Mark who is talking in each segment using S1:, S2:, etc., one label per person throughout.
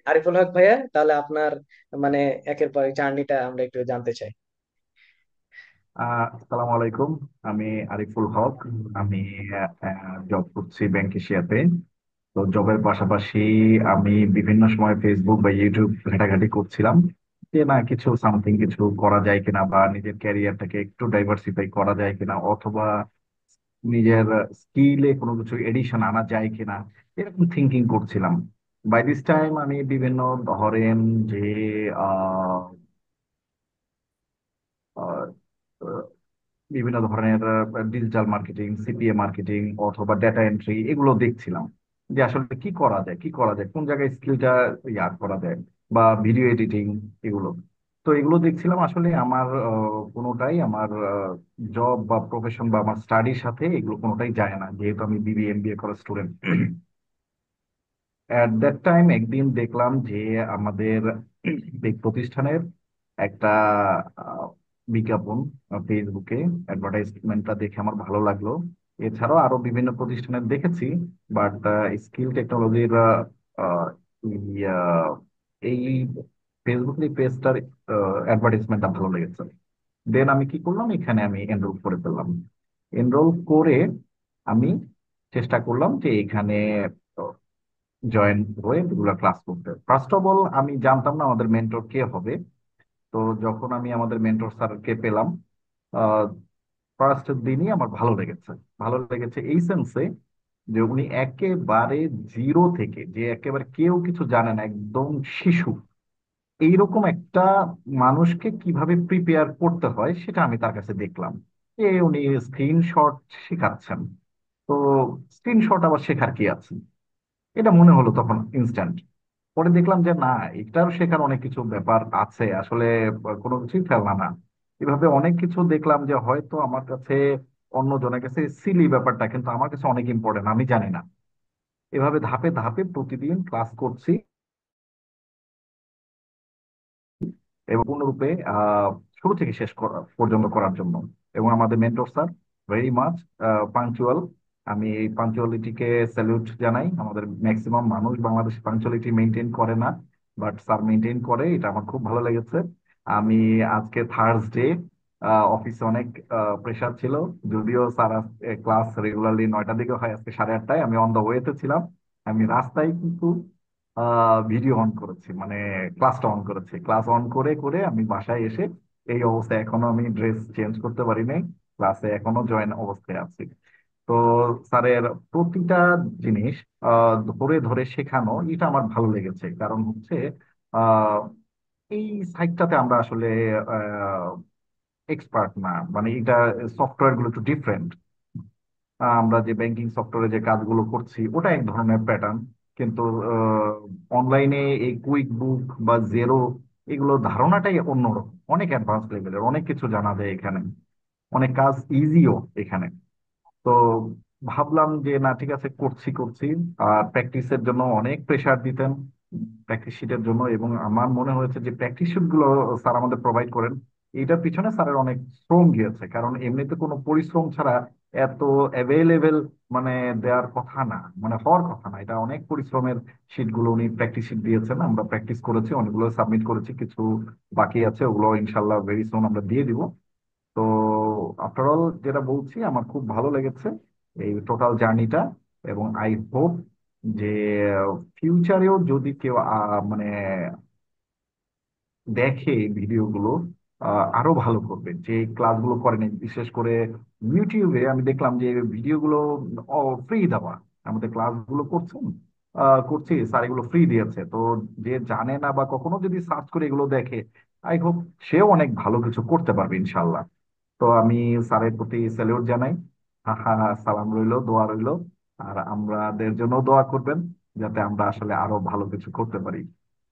S1: আরিফুল হক ভাইয়া, তাহলে আপনার মানে একের পর এক জার্নিটা আমরা একটু জানতে চাই।
S2: আসসালামু আলাইকুম। আমি আরিফুল হক। আমি জব করছি ব্যাংক এশিয়াতে। তো জবের পাশাপাশি আমি বিভিন্ন সময় ফেসবুক বা ইউটিউব ঘাটাঘাটি করছিলাম যে না কিছু সামথিং কিছু করা যায় কিনা, বা নিজের ক্যারিয়ারটাকে একটু ডাইভার্সিফাই করা যায় কিনা, অথবা নিজের স্কিলে কোনো কিছু এডিশন আনা যায় কিনা, এরকম থিঙ্কিং করছিলাম। বাই দিস টাইম আমি বিভিন্ন ধরেন যে আহ, বিভিন্ন ধরনের ডিজিটাল মার্কেটিং, সিপিএ মার্কেটিং অথবা ডেটা এন্ট্রি এগুলো দেখছিলাম যে আসলে কি করা যায়, কি করা যায়, কোন জায়গায় স্কিলটা ইয়ার করা যায়, বা ভিডিও এডিটিং এগুলো। তো এগুলো দেখছিলাম। আসলে আমার কোনোটাই আমার জব বা প্রফেশন বা আমার স্টাডির সাথে এগুলো কোনোটাই যায় না, যেহেতু আমি বিবিএ এমবিএ করা স্টুডেন্ট। অ্যাট দ্যাট টাইম একদিন দেখলাম যে আমাদের এই প্রতিষ্ঠানের একটা আহ, বিজ্ঞাপন ফেসবুকে, অ্যাডভার্টাইজমেন্টটা দেখে আমার ভালো লাগলো। এছাড়াও আরো বিভিন্ন প্রতিষ্ঠানের দেখেছি, বাট স্কিল টেকনোলজির এই ফেসবুক এই পেজটার অ্যাডভার্টাইজমেন্টটা ভালো লেগেছে। দেন আমি কি করলাম, এখানে আমি এনরোল করে ফেললাম। এনরোল করে আমি চেষ্টা করলাম যে এখানে জয়েন হয়ে রেগুলার ক্লাস করতে। ফার্স্ট অফ অল আমি জানতাম না আমাদের মেন্টর কে হবে। তো যখন আমি আমাদের মেন্টর স্যারকে পেলাম, ফার্স্ট দিনই আমার ভালো লেগেছে। ভালো লেগেছে এই সেন্সে যে উনি একেবারে জিরো থেকে, যে একেবারে কেউ কিছু জানে না, একদম শিশু, এইরকম একটা মানুষকে কিভাবে প্রিপেয়ার করতে হয় সেটা আমি তার কাছে দেখলাম। উনি স্ক্রিনশট শেখাচ্ছেন। তো স্ক্রিনশট আবার শেখার কি আছে, এটা মনে হলো তখন ইনস্ট্যান্ট। পরে দেখলাম যে না, এটার শেখার অনেক কিছু ব্যাপার আছে আসলে, কোনো কিছুই ফেলনা না। এভাবে অনেক কিছু দেখলাম যে হয়তো আমার কাছে, অন্য জনের কাছে সিলি ব্যাপারটা, কিন্তু আমার কাছে অনেক ইম্পর্টেন্ট, আমি জানি না। এভাবে ধাপে ধাপে প্রতিদিন ক্লাস করছি এবং পূর্ণরূপে শুরু থেকে শেষ পর্যন্ত করার জন্য। এবং আমাদের mentor sir very much punctual. আমি এই পাংচুয়ালিটিকে স্যালিউট জানাই। আমাদের ম্যাক্সিমাম মানুষ বাংলাদেশে পাংচুয়ালিটি মেনটেন করে না, বাট স্যার মেনটেন করে, এটা আমার খুব ভালো লেগেছে। আমি আজকে থার্সডে, অফিসে অনেক প্রেশার ছিল, যদিও স্যার ক্লাস রেগুলারলি 9টার দিকে হয়, আজকে 8:30টায় আমি অন দ্য ওয়েতে ছিলাম। আমি রাস্তায় কিন্তু ভিডিও অন করেছি, মানে ক্লাসটা অন করেছি, ক্লাস অন করে করে আমি বাসায় এসে এই অবস্থায়, এখনো আমি ড্রেস চেঞ্জ করতে পারি নাই, ক্লাসে এখনো জয়েন অবস্থায় আছি। তো স্যারের প্রতিটা জিনিস ধরে ধরে শেখানো, এটা আমার ভালো লেগেছে। কারণ হচ্ছে আহ এই সাইটটাতে আমরা আসলে এক্সপার্ট না, মানে এটা সফটওয়্যার গুলো একটু ডিফারেন্ট। আমরা যে ব্যাংকিং সফটওয়্যারে যে কাজগুলো করছি ওটা এক ধরনের প্যাটার্ন, কিন্তু অনলাইনে এই কুইক বুক বা জেরো, এগুলো ধারণাটাই অন্যরকম, অনেক অ্যাডভান্স লেভেলের, অনেক কিছু জানা যায় এখানে, অনেক কাজ ইজিও এখানে। তো ভাবলাম যে না ঠিক আছে, করছি করছি। আর প্র্যাকটিসের জন্য অনেক প্রেসার দিতেন, প্র্যাকটিস শিটের জন্য। এবং আমার মনে হয়েছে যে প্র্যাকটিস শিট গুলো স্যার আমাদের প্রোভাইড করেন, এইটার পিছনে স্যারের অনেক শ্রম গিয়েছে। কারণ এমনিতে কোনো পরিশ্রম ছাড়া এত অ্যাভেলেবেল মানে দেওয়ার কথা না, মানে হওয়ার কথা না, এটা অনেক পরিশ্রমের। শিট গুলো উনি প্র্যাকটিস শিট দিয়েছেন, আমরা প্র্যাকটিস করেছি, অনেকগুলো সাবমিট করেছি, কিছু বাকি আছে, ওগুলো ইনশাল্লাহ ভেরি সুন আমরা দিয়ে দিব। তো আফটার অল যেটা বলছি, আমার খুব ভালো লেগেছে এই টোটাল জার্নিটা। এবং আই হোপ যে ফিউচারেও যদি কেউ মানে দেখে ভিডিওগুলো, আরো ভালো করবে। যে ক্লাসগুলো করেন, বিশেষ করে ইউটিউবে আমি দেখলাম যে ভিডিওগুলো ফ্রি দেওয়া, আমাদের ক্লাসগুলো করছেন, করছি স্যার, এগুলো ফ্রি দিয়েছে। তো যে জানে না বা কখনো যদি সার্চ করে এগুলো দেখে, আই হোপ সেও অনেক ভালো কিছু করতে পারবে ইনশাল্লাহ। তো আমি স্যারের প্রতি স্যালিউট জানাই। হা হা হা, সালাম রইলো, দোয়া রইলো। আর আমাদের জন্য দোয়া করবেন, যাতে আমরা আসলে আরো ভালো কিছু করতে পারি।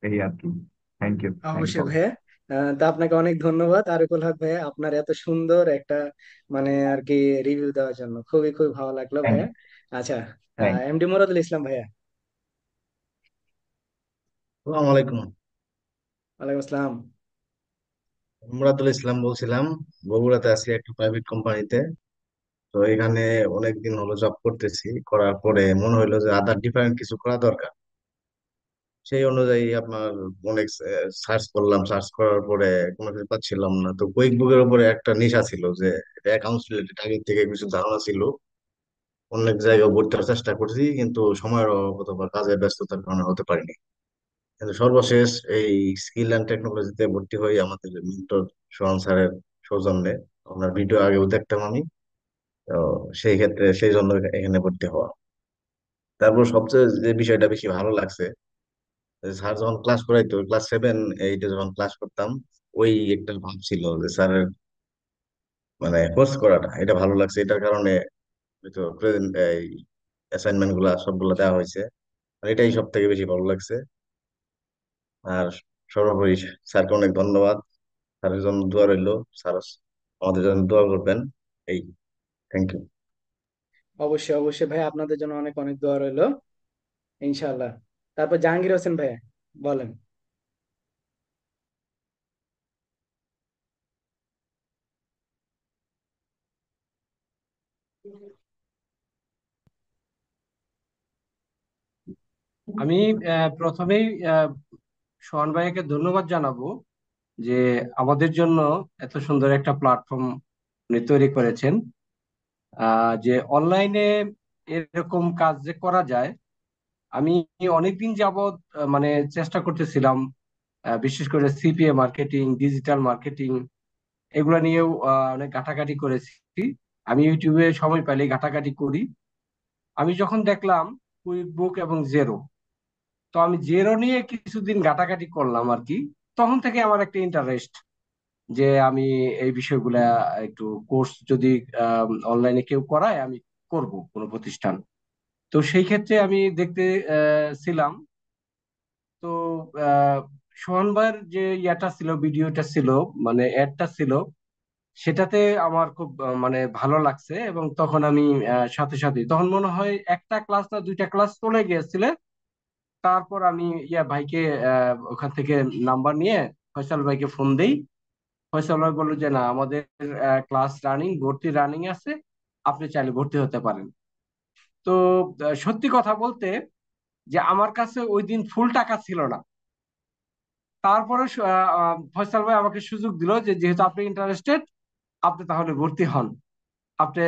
S2: এই আর কি। থ্যাংক ইউ, থ্যাংকস
S1: অবশ্যই
S2: অল।
S1: ভাইয়া। তা আপনাকে অনেক ধন্যবাদ আরিফুল হক ভাইয়া, আপনার এত সুন্দর একটা মানে আর কি রিভিউ দেওয়ার জন্য। খুবই খুবই ভালো লাগলো
S2: থ্যাংক
S1: ভাইয়া। আচ্ছা,
S2: থ্যাংক
S1: এমডি মুরাদুল ইসলাম ভাইয়া।
S3: আসসালামু আলাইকুম।
S1: ওয়ালাইকুম আসসালাম।
S3: মুরাদুল ইসলাম বলছিলাম। বগুড়াতে আছি একটা প্রাইভেট কোম্পানিতে। তো এখানে অনেকদিন হলো জব করতেছি, করার পরে মনে হইলো যে আদার ডিফারেন্ট কিছু করা দরকার। সেই অনুযায়ী আপনার অনেক সার্চ করলাম, সার্চ করার পরে কোনো কিছু পাচ্ছিলাম না। তো কুইক বুকের উপরে একটা নেশা ছিল, যে অ্যাকাউন্টস রিলেটেড আগে থেকে কিছু ধারণা ছিল। অনেক জায়গায় ভর্তি হওয়ার চেষ্টা করছি, কিন্তু সময়ের অভাব অথবা কাজের ব্যস্ততার কারণে হতে পারিনি। কিন্তু সর্বশেষ এই স্কিল অ্যান্ড টেকনোলজিতে ভর্তি হই আমাদের মেন্টর সোহান স্যারের সৌজন্যে। ওনার ভিডিও আগেও দেখতাম আমি। তো সেই ক্ষেত্রে সেই জন্য এখানে ভর্তি হওয়া। তারপর সবচেয়ে যে বিষয়টা বেশি ভালো লাগছে, যে স্যার যখন ক্লাস করাইতো, ক্লাস 7-8 যখন ক্লাস করতাম, ওই একটা ভাব ছিল যে স্যারের মানে কোর্স করাটা এটা ভালো লাগছে। এটার কারণে হয়তো প্রেজেন্ট এই অ্যাসাইনমেন্ট গুলা সবগুলা দেওয়া হয়েছে। আর এটাই সব থেকে বেশি ভালো লাগছে। আর সর্বোপরি স্যারকে অনেক ধন্যবাদ। স্যারের জন্য দোয়া রইলো। স্যার আমাদের জন্য দোয়া করবেন। এই, থ্যাংক ইউ।
S1: অবশ্যই অবশ্যই ভাই, আপনাদের জন্য অনেক অনেক দোয়া রইলো, ইনশাআল্লাহ। তারপর জাহাঙ্গীর হোসেন ভাইয়া, বলেন।
S4: আমি প্রথমেই সোহান ভাইকে ধন্যবাদ জানাবো যে আমাদের জন্য এত সুন্দর একটা প্ল্যাটফর্ম উনি তৈরি করেছেন। যে অনলাইনে এরকম কাজ যে করা যায়, আমি অনেকদিন যাবৎ মানে চেষ্টা করতেছিলাম। বিশেষ করে সিপিএ মার্কেটিং, ডিজিটাল মার্কেটিং, এগুলা নিয়েও অনেক ঘাটাঘাটি করেছি। আমি ইউটিউবে সময় পাইলে ঘাটাঘাটি করি। আমি যখন দেখলাম কুইক বুক এবং জেরো, তো আমি জেরো নিয়ে কিছুদিন ঘাটাঘাটি করলাম আর কি। তখন থেকে আমার একটা ইন্টারেস্ট যে আমি এই বিষয়গুলা একটু কোর্স যদি অনলাইনে কেউ করায় আমি করব কোনো প্রতিষ্ঠান। তো সেই ক্ষেত্রে আমি দেখতে ছিলাম। তো আহ, সোহান ভাইয়ের যে ইয়াটা ছিল, ভিডিওটা ছিল, মানে অ্যাডটা ছিল, সেটাতে আমার খুব মানে ভালো লাগছে। এবং তখন আমি সাথে সাথে তখন মনে হয় একটা ক্লাস না দুইটা ক্লাস চলে গিয়েছিল। তারপর আমি ইয়া ভাইকে ওখান থেকে নাম্বার নিয়ে ফয়সাল ভাইকে ফোন দেই। ফয়সাল ভাই বললো যে না, আমাদের ক্লাস রানিং, ভর্তি রানিং আছে, আপনি চাইলে ভর্তি হতে পারেন। তো সত্যি কথা বলতে যে আমার কাছে ওই দিন ফুল টাকা ছিল না। তারপরে ফয়সাল ভাই আমাকে সুযোগ দিল যে যেহেতু আপনি ইন্টারেস্টেড, আপনি তাহলে ভর্তি হন, আপনি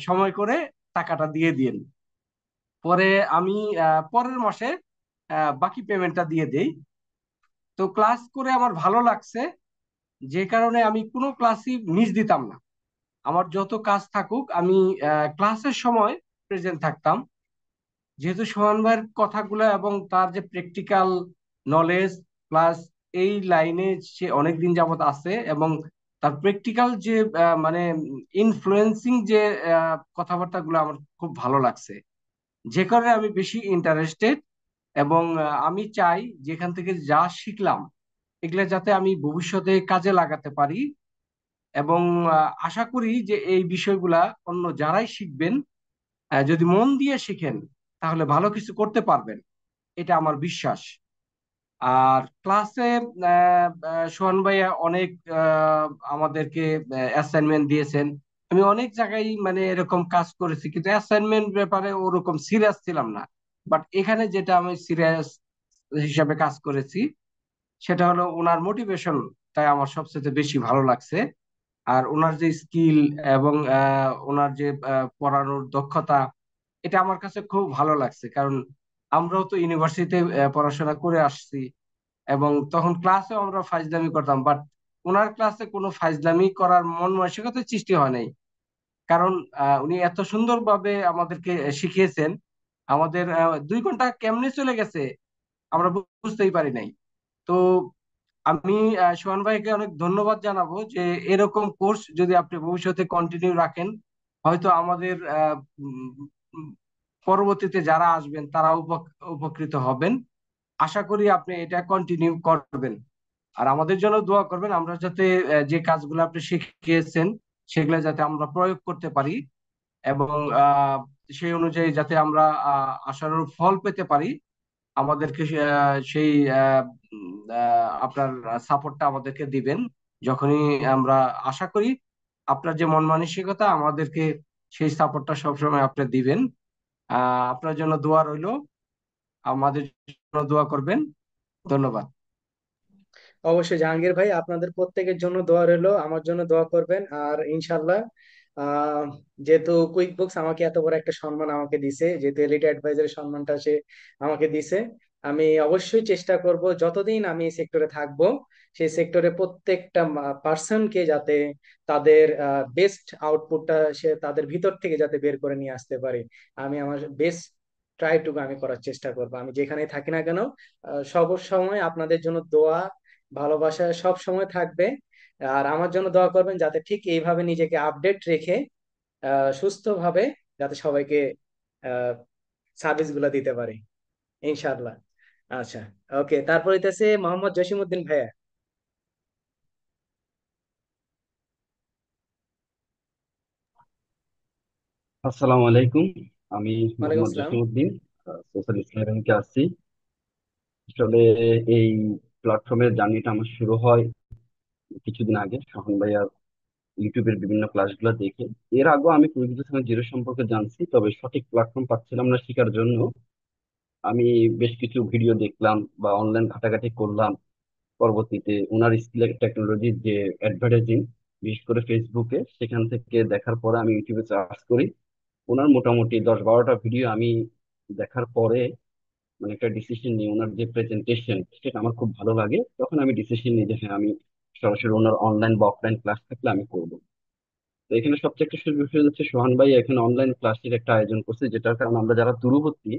S4: সময় করে টাকাটা দিয়ে দিন। পরে আমি পরের মাসে বাকি পেমেন্টটা দিয়ে দেই। তো ক্লাস করে আমার ভালো লাগছে, যে কারণে আমি কোনো ক্লাসই মিস দিতাম না। আমার যত কাজ থাকুক আমি ক্লাসের সময় প্রেজেন্ট থাকতাম। যেহেতু সোহান ভাইয়ের কথাগুলো এবং তার যে প্র্যাকটিক্যাল নলেজ, প্লাস এই লাইনে সে অনেকদিন যাবত আছে, এবং তার প্র্যাকটিক্যাল যে মানে ইনফ্লুয়েন্সিং যে কথাবার্তাগুলো আমার খুব ভালো লাগছে, যে কারণে আমি বেশি ইন্টারেস্টেড। এবং আমি চাই যেখান থেকে যা শিখলাম এগুলো যাতে আমি ভবিষ্যতে কাজে লাগাতে পারি। এবং আশা করি যে এই বিষয়গুলা অন্য যারাই শিখবেন, যদি মন দিয়ে শিখেন তাহলে ভালো কিছু করতে পারবেন, এটা আমার বিশ্বাস। আর ক্লাসে সোহান ভাইয়া অনেক আমাদেরকে অ্যাসাইনমেন্ট দিয়েছেন। আমি অনেক জায়গায় মানে এরকম কাজ করেছি, কিন্তু অ্যাসাইনমেন্ট ব্যাপারে ওরকম সিরিয়াস ছিলাম না। বাট এখানে যেটা আমি সিরিয়াস হিসাবে কাজ করেছি, সেটা হলো ওনার মোটিভেশন, তাই আমার সবচেয়ে বেশি ভালো লাগছে। আর ওনার যে স্কিল এবং ওনার যে পড়ানোর দক্ষতা, এটা আমার কাছে খুব ভালো লাগছে। কারণ আমরাও তো ইউনিভার্সিটিতে পড়াশোনা করে আসছি, এবং তখন ক্লাসে আমরা ফাইজলামি করতাম, বাট ওনার ক্লাসে কোনো ফাইজলামি করার মন মানসিকতা সৃষ্টি হয় নাই। কারণ উনি এত সুন্দরভাবে আমাদেরকে শিখিয়েছেন। আমাদের 2 ঘন্টা কেমনে চলে গেছে আমরা বুঝতেই পারি নাই। তো আমি সোহান ভাইকে অনেক ধন্যবাদ জানাবো যে এরকম কোর্স যদি আপনি ভবিষ্যতে কন্টিনিউ রাখেন, হয়তো আমাদের উম, পরবর্তীতে যারা আসবেন তারা উপকৃত হবেন। আশা করি আপনি এটা কন্টিনিউ করবেন। আর আমাদের জন্য দোয়া করবেন, আমরা যাতে যে কাজগুলো আপনি শিখিয়েছেন সেগুলো যাতে আমরা প্রয়োগ করতে পারি, এবং সেই অনুযায়ী যাতে আমরা আশানুরূপ ফল পেতে পারি। আমাদেরকে সেই আপনার সাপোর্টটা আমাদেরকে দিবেন যখনই আমরা, আশা করি আপনার যে মন মানসিকতা, আমাদেরকে সেই সাপোর্টটা সবসময় আপনি দিবেন। আপনার জন্য দোয়া রইলো, আমাদের জন্য দোয়া করবেন। ধন্যবাদ।
S1: অবশ্যই জাহাঙ্গীর ভাই, আপনাদের প্রত্যেকের জন্য দোয়া রইলো, আমার জন্য দোয়া করবেন। আর ইনশাল্লাহ আহ যেহেতু কুইক বুকস আমাকে এত বড় একটা সম্মান আমাকে দিছে, যেহেতু এলিট অ্যাডভাইজারের সম্মানটা সে আমাকে দিছে, আমি অবশ্যই চেষ্টা করব যতদিন আমি এই সেক্টরে থাকবো সেই সেক্টরে প্রত্যেকটা পার্সনকে যাতে তাদের বেস্ট আউটপুটটা সে তাদের ভিতর থেকে যাতে বের করে নিয়ে আসতে পারে। আমি আমার বেস্ট ট্রাইটুকু আমি করার চেষ্টা করব, আমি যেখানেই থাকি না কেন। সব সময় আপনাদের জন্য দোয়া ভালোবাসা সব সময় থাকবে। আর আমার জন্য দোয়া করবেন যাতে ঠিক এইভাবে নিজেকে আপডেট রেখে সুস্থভাবে যাতে সবাইকে সার্ভিস গুলা দিতে পারে, ইনশাআল্লাহ। আচ্ছা, ওকে, তারপর হইতেছে মোহাম্মদ জসিমউদ্দিন ভাইয়া।
S5: আসসালামু আলাইকুম। আমি
S1: ওয়ালাইকুম
S5: মোহাম্মদ
S1: আসসালাম।
S5: জসিমউদ্দিন, সোশ্যাল ইসলামকে আছি। আসলে এই প্ল্যাটফর্মের জার্নিটা আমার শুরু হয় কিছুদিন আগে সোহান ভাইয়ার ইউটিউবের বিভিন্ন ক্লাসগুলো দেখে। এর আগেও আমি কুইজ জিরো সম্পর্কে জানছি, তবে সঠিক প্ল্যাটফর্ম পাচ্ছিলাম না শেখার জন্য। আমি বেশ কিছু ভিডিও দেখলাম বা অনলাইন ঘাটাঘাটি করলাম। পরবর্তীতে ওনার স্কিল টেকনোলজির যে অ্যাডভার্টাইজিং, বিশেষ করে ফেসবুকে, সেখান থেকে দেখার পরে আমি ইউটিউবে সার্চ করি। ওনার মোটামুটি 10-12টা ভিডিও আমি দেখার পরে মানে একটা ডিসিশন নিই। ওনার যে প্রেজেন্টেশন সেটা আমার খুব ভালো লাগে, তখন আমি ডিসিশন নিই যে হ্যাঁ, আমি সরাসরি ওনার অনলাইন বা অফলাইন ক্লাস থাকলে আমি করবো। তো এখানে সবচেয়ে একটা সুযোগ বিষয় হচ্ছে সোহান ভাই এখানে অনলাইন ক্লাসের একটা আয়োজন করছে, যেটার কারণে আমরা যারা দূরবর্তী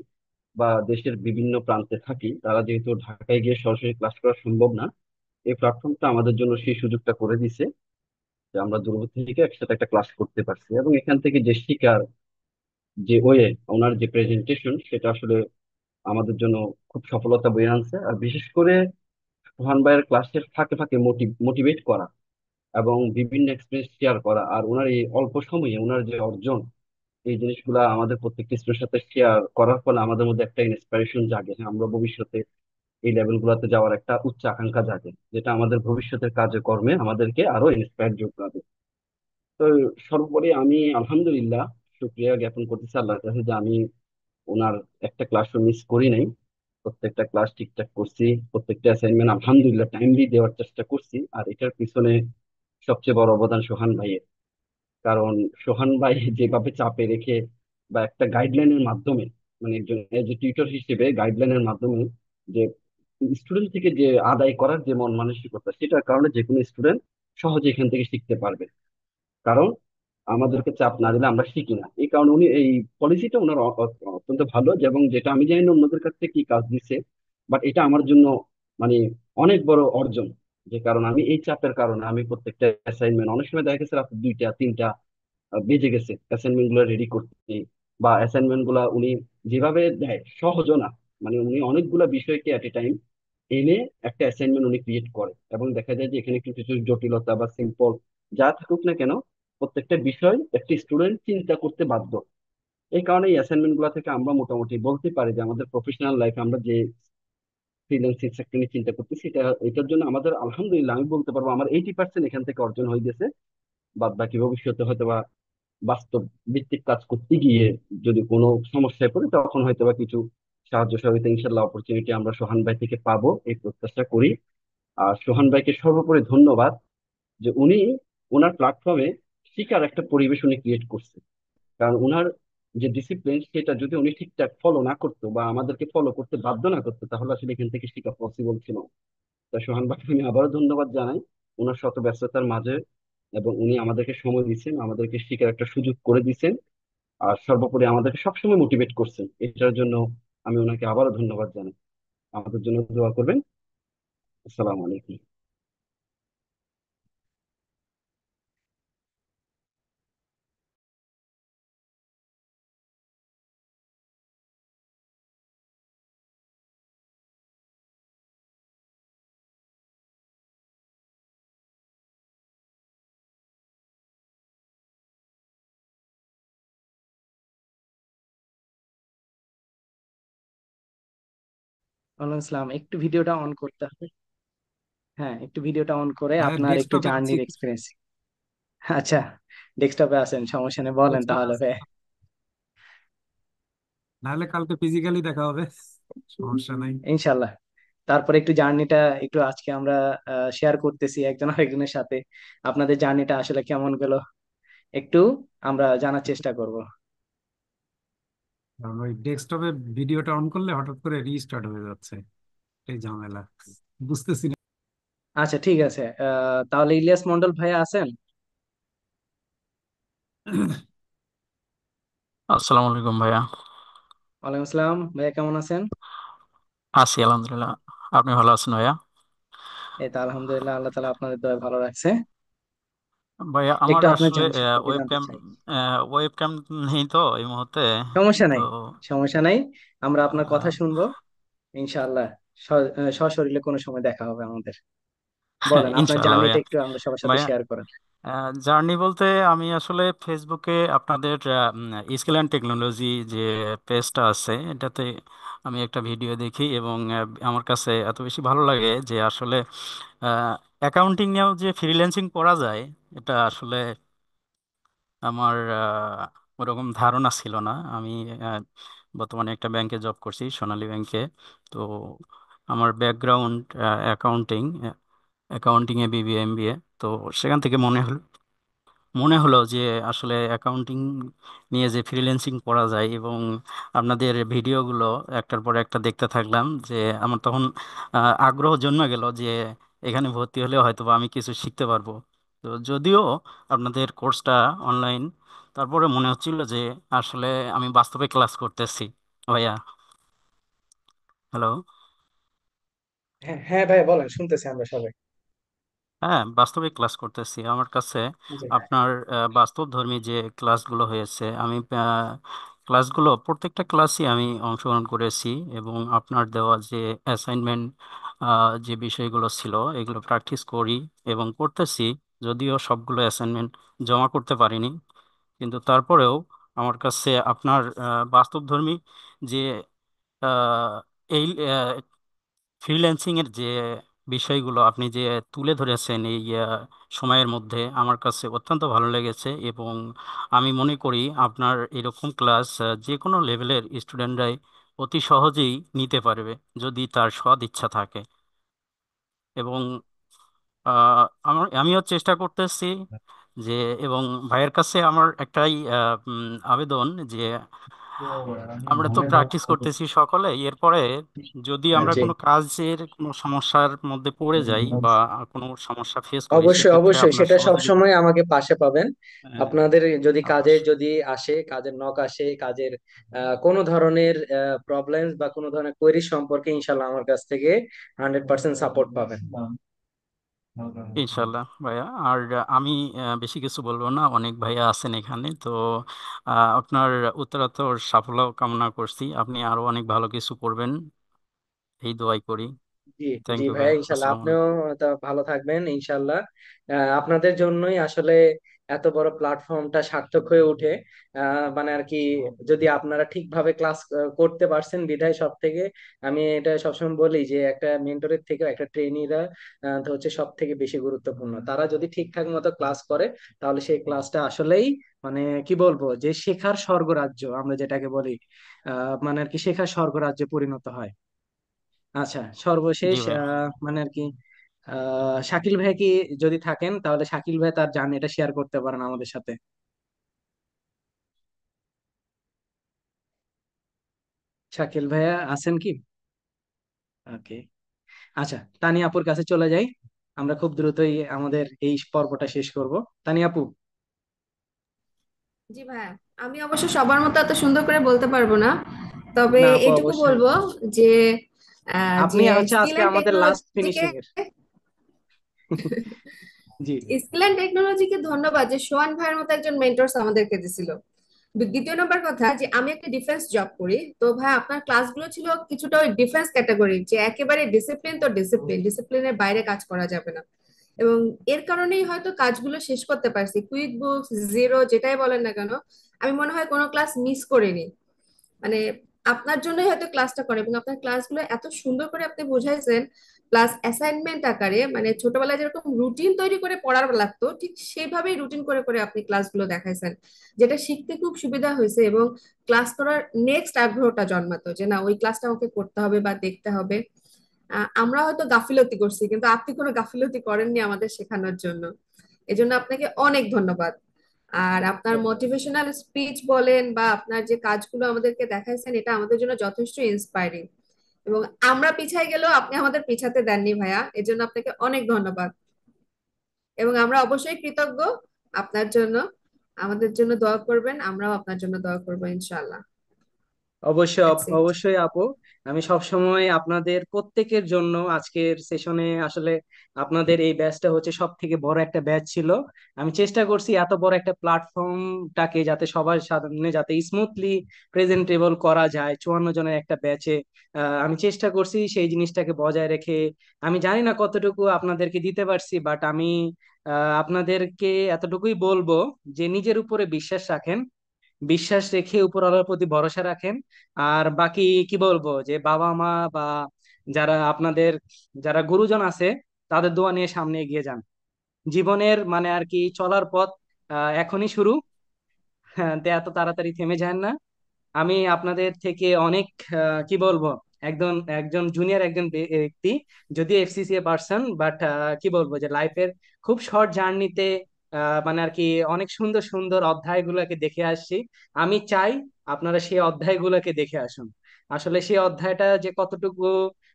S5: বা দেশের বিভিন্ন প্রান্তে থাকি, তারা যেহেতু ঢাকায় গিয়ে সরাসরি ক্লাস করা সম্ভব না, এই প্ল্যাটফর্মটা আমাদের জন্য সেই সুযোগটা করে দিছে যে আমরা দূরবর্তী থেকে একসাথে একটা ক্লাস করতে পারছি। এবং এখান থেকে যে শিকার যে ওয়ে, ওনার যে প্রেজেন্টেশন, সেটা আসলে আমাদের জন্য খুব সফলতা বয়ে আনছে। আর বিশেষ করে সোহান ভাইয়ের ক্লাসের ফাঁকে ফাঁকে মোটিভেট করা এবং বিভিন্ন এক্সপিরিয়েন্স শেয়ার করা, আর ওনার এই অল্প সময়ে ওনার যে অর্জন, এই জিনিসগুলা আমাদের প্রত্যেকটি স্টুডেন্টের সাথে শেয়ার করার ফলে আমাদের মধ্যে একটা ইন্সপিরেশন জাগে। হ্যাঁ, আমরা ভবিষ্যতে এই লেভেল গুলাতে যাওয়ার একটা উচ্চ আকাঙ্ক্ষা জাগে, যেটা আমাদের ভবিষ্যতের কাজে কর্মে আমাদেরকে আরো ইন্সপায়ার যোগাবে। তো সর্বোপরি আমি আলহামদুলিল্লাহ শুক্রিয়া জ্ঞাপন করতেছি আল্লাহর কাছে যে আমি ওনার একটা ক্লাসও মিস করি নাই। প্রত্যেকটা ক্লাস ঠিকঠাক করছি, প্রত্যেকটা অ্যাসাইনমেন্ট আলহামদুলিল্লাহ টাইমলি দেওয়ার চেষ্টা করছি। আর এটার পিছনে সবচেয়ে বড় অবদান সোহান ভাইয়ের। কারণ সোহান ভাই যেভাবে চাপে রেখে বা একটা গাইডলাইনের মাধ্যমে, মানে একজন এজ এ টিউটর হিসেবে গাইডলাইনের মাধ্যমে যে স্টুডেন্ট থেকে যে আদায় করার যে মন মানসিকতা, সেটার কারণে যে কোনো স্টুডেন্ট সহজে এখান থেকে শিখতে পারবে। কারণ আমাদেরকে চাপ না দিলে আমরা শিখি না। এই কারণে উনি এই পলিসিটা ওনার অত্যন্ত ভালো। এবং যেটা আমি জানি না অন্যদের কাছ থেকে কি কাজ দিচ্ছে, বাট এটা আমার জন্য মানে অনেক বড় অর্জন। যে কারণ আমি এই চাপের কারণে আমি প্রত্যেকটা অ্যাসাইনমেন্ট অনেক সময় দেখা গেছে রাত 2টা 3টা বেজে গেছে অ্যাসাইনমেন্ট গুলো রেডি করতে। বা অ্যাসাইনমেন্ট গুলা উনি যেভাবে দেয় সহজও না, মানে উনি অনেকগুলা বিষয়কে এট এ টাইম এনে একটা অ্যাসাইনমেন্ট উনি ক্রিয়েট করে। এবং দেখা যায় যে এখানে একটু কিছু জটিলতা বা সিম্পল যা থাকুক না কেন, প্রত্যেকটা বিষয় একটি স্টুডেন্ট চিন্তা করতে বাধ্য। এই কারণে এই অ্যাসাইনমেন্ট গুলা থেকে আমরা মোটামুটি বলতে পারি যে আমাদের প্রফেশনাল লাইফে আমরা যে ফ্রিল্যান্সিং সেক্টর নিয়ে চিন্তা করতেছি, এটার জন্য আমাদের আলহামদুলিল্লাহ আমি বলতে পারবো আমার 80% এখান থেকে অর্জন হয়ে গেছে। বাদ বাকি ভবিষ্যতে হয়তো বা বাস্তব ভিত্তিক কাজ করতে গিয়ে যদি কোনো সমস্যায় পড়ে, তখন হয়তো বা কিছু সাহায্য সহযোগিতা ইনশাল্লাহ অপরচুনিটি আমরা সোহান ভাই থেকে পাবো, এই প্রত্যাশা করি। আর সোহান ভাইকে সর্বোপরি ধন্যবাদ যে উনি ওনার প্ল্যাটফর্মে শিকার একটা পরিবেশ উনি ক্রিয়েট করছে। কারণ ওনার যে ডিসিপ্লিন, সেটা যদি উনি ঠিকঠাক ফলো না করতো বা আমাদেরকে ফলো করতে বাধ্য না করতো, তাহলে আসলে এখান থেকে শেখা পসিবল ছিল না। তা সোহান ভাইকে আমি আবারও ধন্যবাদ জানাই ওনার শত ব্যস্ততার মাঝে। এবং উনি আমাদেরকে সময় দিচ্ছেন, আমাদেরকে শেখার একটা সুযোগ করে দিচ্ছেন। আর সর্বোপরি আমাদেরকে সবসময় মোটিভেট করছেন, এটার জন্য আমি ওনাকে আবারও ধন্যবাদ জানাই। আমাদের জন্য দোয়া করবেন। আসসালামু আলাইকুম।
S1: ওয়ালাইকুম আসসালাম, একটু ভিডিওটা অন করতে হবে। হ্যাঁ, একটু ভিডিওটা অন করে
S6: হ্যাঁ,
S1: আপনার একটু
S6: ডেস্কটপে আছি।
S1: জার্নির এক্সপিরিয়েন্স। আচ্ছা, ডেস্কটপে আছেন, সমস্যা নেই, বলেন
S6: ডেস্কটপে
S1: তাহলে
S6: আছি,
S1: ভাই।
S6: নাহলে কালকে ফিজিক্যালি দেখা হবে, সমস্যা নাই।
S1: ইনশাল্লাহ, তারপরে একটু জার্নিটা একটু আজকে আমরা শেয়ার করতেছি একজন আরেকজনের সাথে। আপনাদের জার্নিটা আসলে কেমন গেল একটু আমরা জানার চেষ্টা করব।
S6: কারণ ওই ডেস্কটপে ভিডিওটা অন করলে হঠাৎ করে রিস্টার্ট হয়ে যাচ্ছে, এই ঝামেলা বুঝতেছি না।
S1: আচ্ছা ঠিক আছে, তাহলে ইলিয়াস মন্ডল ভাইয়া আছেন?
S7: আসসালামু আলাইকুম ভাইয়া।
S1: ওয়ালাইকুম আসসালাম ভাইয়া, কেমন আছেন?
S7: আছি আলহামদুলিল্লাহ। আপনি ভালো আছেন ভাইয়া?
S1: এই তো আলহামদুলিল্লাহ, আল্লাহ তালা আপনাদের দয়া ভালো রাখছে।
S7: ভাইয়া আমার
S1: একটু আপনার
S7: আসলে
S1: জার্নি সম্পর্কে জানতে
S7: ওয়েবক্যাম
S1: চাই।
S7: ওয়েবক্যাম নেই তো এই মুহূর্তে।
S1: সমস্যা
S7: তো
S1: নাই, সমস্যা নাই, আমরা আপনার কথা
S7: আহ,
S1: শুনবো ইনশাআল্লাহ। সশরীরে কোনো সময় দেখা হবে আমাদের। বলেন আপনার
S7: ইনশাআল্লাহ
S1: জার্নিটা
S7: ভাইয়া।
S1: একটু আমাদের সবার সাথে
S7: ভাইয়া
S1: শেয়ার করেন।
S7: জার্নি বলতে আমি আসলে ফেসবুকে আপনাদের স্কিল অ্যান্ড টেকনোলজি যে পেজটা আছে এটাতে আমি একটা ভিডিও দেখি এবং আমার কাছে এত বেশি ভালো লাগে যে আসলে অ্যাকাউন্টিং নিয়েও যে ফ্রিল্যান্সিং করা যায় এটা আসলে আমার ওরকম ধারণা ছিল না। আমি আহ, বর্তমানে একটা ব্যাংকে জব করছি, সোনালী ব্যাংকে। তো আমার ব্যাকগ্রাউন্ড অ্যাকাউন্টিং, অ্যাকাউন্টিংয়ে বিবিএ এমবিএ। তো সেখান থেকে মনে হলো যে আসলে অ্যাকাউন্টিং নিয়ে যে ফ্রিল্যান্সিং করা যায় এবং আপনাদের ভিডিওগুলো একটার পর একটা দেখতে থাকলাম যে আমার তখন আগ্রহ জন্মে গেল যে এখানে ভর্তি হলে হয়তো বা আমি কিছু শিখতে পারবো। তো যদিও আপনাদের কোর্সটা অনলাইন, তারপরে মনে হচ্ছিল যে আসলে আমি বাস্তবে ক্লাস করতেছি। ভাইয়া, হ্যালো।
S1: হ্যাঁ হ্যাঁ ভাই বলেন, শুনতেছি আমরা সবাই।
S7: হ্যাঁ, বাস্তবে ক্লাস করতেছি। আমার কাছে
S1: জি।
S7: আপনার বাস্তবধর্মী যে ক্লাসগুলো হয়েছে, আমি ক্লাসগুলো প্রত্যেকটা ক্লাসই আমি অংশগ্রহণ করেছি এবং আপনার দেওয়া যে অ্যাসাইনমেন্ট যে বিষয়গুলো ছিল এগুলো প্র্যাকটিস করি এবং করতেছি। যদিও সবগুলো অ্যাসাইনমেন্ট জমা করতে পারিনি, কিন্তু তারপরেও আমার কাছে আপনার বাস্তবধর্মী যে আহ, এই ফ্রিল্যান্সিং এর যে বিষয়গুলো আপনি যে তুলে ধরেছেন এই সময়ের মধ্যে আমার কাছে অত্যন্ত ভালো লেগেছে এবং আমি মনে করি আপনার এরকম ক্লাস যে কোনো লেভেলের স্টুডেন্টরাই অতি সহজেই নিতে পারবে যদি তার সদ ইচ্ছা থাকে। এবং আমিও চেষ্টা করতেছি যে, এবং ভাইয়ের কাছে আমার একটাই আবেদন যে আমরা তো প্র্যাকটিস করতেছি সকলে, এরপরে যদি আমরা
S1: জি,
S7: কোনো কাজের কোনো সমস্যার মধ্যে পড়ে যাই বা কোনো সমস্যা ফেস করি
S1: অবশ্যই
S7: সেক্ষেত্রে
S1: অবশ্যই,
S7: আপনার
S1: সেটা সব
S7: সহযোগিতা।
S1: সময় আমাকে পাশে পাবেন।
S7: আহ,
S1: আপনাদের যদি কাজে
S7: অবশ্যই।
S1: যদি আসে, কাজের নক আসে, কাজের কোনো ধরনের প্রবলেম বা কোনো ধরনের কোয়েরি সম্পর্কে ইনশাল্লাহ আমার কাছ থেকে 100% সাপোর্ট পাবেন।
S7: ইনশাল্লাহ ভাইয়া। আর আমি বেশি কিছু বলবো না, অনেক ভাইয়া আছেন এখানে তো। আপনার উত্তরোত্তর সাফল্য কামনা করছি, আপনি আরো অনেক ভালো কিছু করবেন এই দোয়াই করি।
S1: জি।
S7: থ্যাংক
S1: জি
S7: ইউ
S1: ভাইয়া,
S7: ভাইয়া,
S1: ইনশাল্লাহ
S7: আসসালামু
S1: আপনিও
S7: আলাইকুম।
S1: তো ভালো থাকবেন ইনশাল্লাহ। আপনাদের জন্যই আসলে এত বড় প্ল্যাটফর্মটা সার্থক হয়ে ওঠে। মানে আর কি, যদি আপনারা ঠিকভাবে ক্লাস করতে পারছেন বিধায় সব থেকে, আমি এটা সবসময় বলি যে একটা মেন্টরের থেকে একটা ট্রেনিরা তো হচ্ছে সব থেকে বেশি গুরুত্বপূর্ণ। তারা যদি ঠিকঠাক মতো ক্লাস করে তাহলে সেই ক্লাসটা আসলেই মানে কি বলবো, যে শেখার স্বর্গরাজ্য আমরা যেটাকে বলি, মানে আর কি শেখার স্বর্গরাজ্যে পরিণত হয়। আচ্ছা
S7: জি
S1: সর্বশেষ
S7: ভাইয়া।
S1: মানে আর কি, শাকিল ভাই কি যদি থাকেন তাহলে শাকিল ভাই তার জার্নিটা শেয়ার করতে পারেন আমাদের সাথে। শাকিল ভাইয়া আছেন কি? ওকে। আচ্ছা, তানি আপুর কাছে চলে যাই, আমরা খুব দ্রুতই আমাদের এই পর্বটা শেষ করব। তানি আপু।
S8: জি ভাইয়া, আমি অবশ্য সবার মতো এত সুন্দর করে বলতে পারবো না, তবে
S1: না আপু
S8: এইটুকু
S1: অবশ্যই,
S8: বলবো যে
S1: আপনি
S8: যে
S1: হচ্ছে
S8: স্কিল
S1: আজকে
S8: অ্যান্ড
S1: আমাদের লাস্ট
S8: টেকনোলজিকে
S1: ফিনিশিং এর। জি।
S8: স্কিল অ্যান্ড টেকনোলজিকে ধন্যবাদ যে সোহান ভাইয়ের মতো একজন মেন্টরস আমাদেরকে দিছিল। দ্বিতীয় নম্বর কথা, যে আমি একটা ডিফেন্স জব করি, তো ভাই আপনার ক্লাসগুলো ছিল কিছুটা ওই ডিফেন্স ক্যাটাগরি, যে একেবারে ডিসিপ্লিন, তো ডিসিপ্লিনের বাইরে কাজ করা যাবে না। এবং এর কারণেই হয়তো কাজগুলো শেষ করতে পারছি, কুইক বুকস, জিরো, যেটাই বলেন না কেন, আমি মনে হয় কোনো ক্লাস মিস করিনি। মানে আপনার জন্যই হয়তো ক্লাসটা করে, এবং আপনার ক্লাসগুলো এত সুন্দর করে আপনি বুঝাইছেন, প্লাস অ্যাসাইনমেন্ট আকারে, মানে ছোটবেলায় যেরকম রুটিন তৈরি করে পড়ার লাগতো ঠিক সেইভাবেই রুটিন করে করে আপনি ক্লাসগুলো দেখাইছেন, যেটা শিখতে খুব সুবিধা হয়েছে এবং ক্লাস করার নেক্সট আগ্রহটা জন্মাতো যে না ওই ক্লাসটা আমাকে করতে হবে বা দেখতে হবে। আমরা হয়তো গাফিলতি করছি, কিন্তু আপনি কোনো গাফিলতি করেননি আমাদের শেখানোর জন্য। এজন্য আপনাকে অনেক ধন্যবাদ। আর আপনার মোটিভেশনাল স্পিচ বলেন বা আপনার যে কাজগুলো আমাদেরকে দেখাইছেন, এটা আমাদের জন্য যথেষ্ট ইন্সপায়ারিং। এবং আমরা পিছাই গেলেও আপনি আমাদের পিছাতে দেননি ভাইয়া, এজন্য আপনাকে অনেক ধন্যবাদ। এবং আমরা অবশ্যই কৃতজ্ঞ আপনার জন্য। আমাদের জন্য দোয়া করবেন, আমরাও আপনার জন্য দোয়া করবো ইনশাআল্লাহ।
S1: অবশ্যই
S8: দ্যাটস ইট।
S1: অবশ্যই আপু, আমি সবসময় আপনাদের প্রত্যেকের জন্য আজকের সেশনে আসলে আপনাদের এই ব্যাচটা হচ্ছে সব থেকে বড় একটা ব্যাচ ছিল। আমি চেষ্টা করছি এত বড় একটা প্ল্যাটফর্মটাকে যাতে সবার সামনে যাতে স্মুথলি প্রেজেন্টেবল করা যায় 54 জনের একটা ব্যাচে। আমি চেষ্টা করছি সেই জিনিসটাকে বজায় রেখে। আমি জানি না কতটুকু আপনাদেরকে দিতে পারছি, বাট আমি আপনাদেরকে এতটুকুই বলবো যে নিজের উপরে বিশ্বাস রাখেন, বিশ্বাস রেখে উপরওয়ালার প্রতি ভরসা রাখেন। আর বাকি কি বলবো, যে বাবা মা বা যারা আপনাদের যারা গুরুজন আছে তাদের দোয়া নিয়ে সামনে এগিয়ে যান। জীবনের মানে আর কি চলার পথ এখনই শুরু। হ্যাঁ, তো এত তাড়াতাড়ি থেমে যান না। আমি আপনাদের থেকে অনেক কি বলবো, একজন একজন জুনিয়র একজন ব্যক্তি, যদিও এফসিসি এ পার্সন, বাট কি বলবো যে লাইফের খুব শর্ট জার্নিতে মানে আর কি অনেক সুন্দর সুন্দর অধ্যায়গুলোকে দেখে আসছি। আমি চাই আপনারা সেই অধ্যায়গুলোকে দেখে আসুন। আসলে সেই অধ্যায়টা যে কতটুকু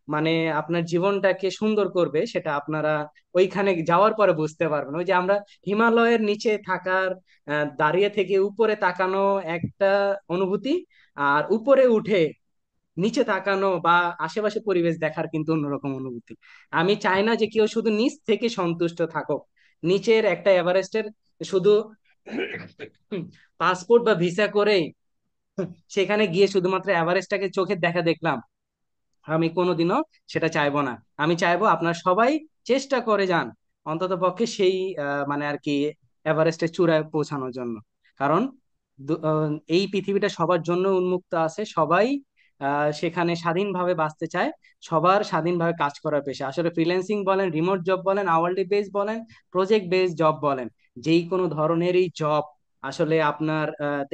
S1: মানে আপনার জীবনটাকে সুন্দর করবে সেটা আপনারা ওইখানে যাওয়ার পরে বুঝতে পারবেন। ওই যে আমরা হিমালয়ের নিচে থাকার দাঁড়িয়ে থেকে উপরে তাকানো একটা অনুভূতি, আর উপরে উঠে নিচে তাকানো বা আশেপাশে পরিবেশ দেখার কিন্তু অন্যরকম অনুভূতি। আমি চাই না যে কেউ শুধু নিচ থেকে সন্তুষ্ট থাকুক। নিচের একটা এভারেস্টের শুধু পাসপোর্ট বা ভিসা করে সেখানে গিয়ে শুধুমাত্র এভারেস্টটাকে চোখের দেখা দেখলাম, আমি কোনোদিনও সেটা চাইবো না। আমি চাইবো আপনারা সবাই চেষ্টা করে যান অন্তত পক্ষে সেই মানে আর কি এভারেস্টের চূড়ায় পৌঁছানোর জন্য। কারণ এই পৃথিবীটা সবার জন্য উন্মুক্ত আছে, সবাই সেখানে স্বাধীনভাবে বাঁচতে চায়। সবার স্বাধীনভাবে কাজ করার পেশা, আসলে ফ্রিল্যান্সিং বলেন, রিমোট জব বলেন, আওয়ারলি বেস বলেন, প্রজেক্ট বেস জব বলেন, যেই কোনো ধরনেরই জব আসলে আপনার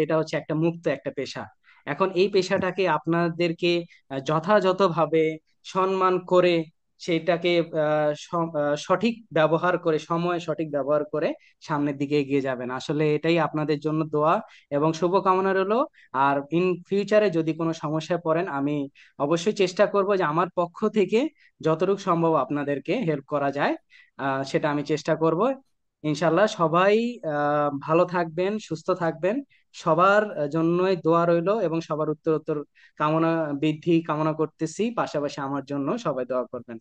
S1: এটা হচ্ছে একটা মুক্ত একটা পেশা। এখন এই পেশাটাকে আপনাদেরকে যথাযথভাবে সম্মান করে সেটাকে সঠিক ব্যবহার করে, সময় সঠিক ব্যবহার করে সামনের দিকে এগিয়ে যাবেন। আসলে এটাই আপনাদের জন্য দোয়া এবং শুভকামনা রইলো। আর ইন ফিউচারে যদি কোনো সমস্যায় পড়েন, আমি অবশ্যই চেষ্টা করব যে আমার পক্ষ থেকে যতটুকু সম্ভব আপনাদেরকে হেল্প করা যায় সেটা আমি চেষ্টা করব। ইনশাল্লাহ সবাই ভালো থাকবেন, সুস্থ থাকবেন। সবার জন্যই দোয়া রইলো এবং সবার উত্তর উত্তর কামনা বৃদ্ধি কামনা করতেছি, পাশাপাশি আমার জন্য সবাই দোয়া করবেন।